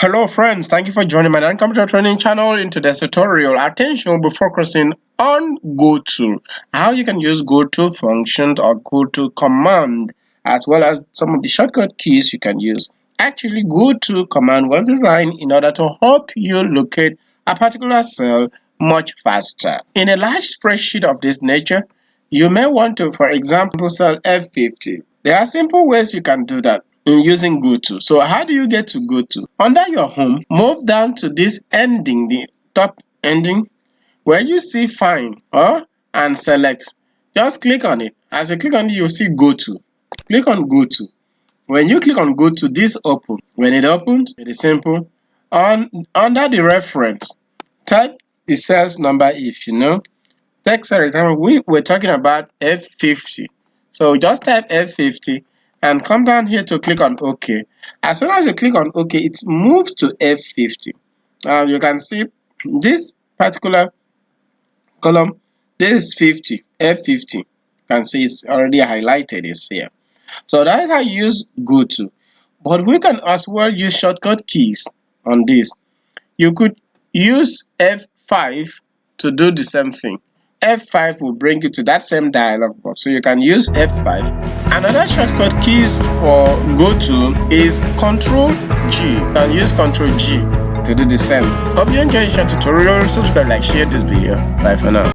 Hello friends, thank you for joining my non-computer training channel. In today's tutorial, attention will be focusing on GoTo, how you can use GoTo functions or GoTo command, as well as some of the shortcut keys you can use. Actually, GoTo command was designed in order to help you locate a particular cell much faster. In a large spreadsheet of this nature, you may want to, for example, cell F50. There are simple ways you can do that in using GoTo. So how do you get to GoTo? Under your home, move down to this ending, the top ending, where you see find and select. Just click on it. As you click on it, you'll see GoTo. Click on GoTo. When you click on GoTo, this opens. When it opens, it is simple. Under the reference, type the cells number if you know. Take for example, we're talking about F50. So just type F50 and come down here to click on OK. As soon as you click on OK, it moves to F50. You can see this particular column, this is 50, F50. You can see it's already highlighted, it's here. So that is how you use GoTo. But we can as well use shortcut keys on this. You could use F5 to do the same thing. F5 will bring you to that same dialog box, so you can use F5. Another shortcut keys for GoTo is Ctrl+G. You can use Ctrl+G to do the same. Hope you enjoyed this tutorial. Subscribe, like, share this video. Bye for now.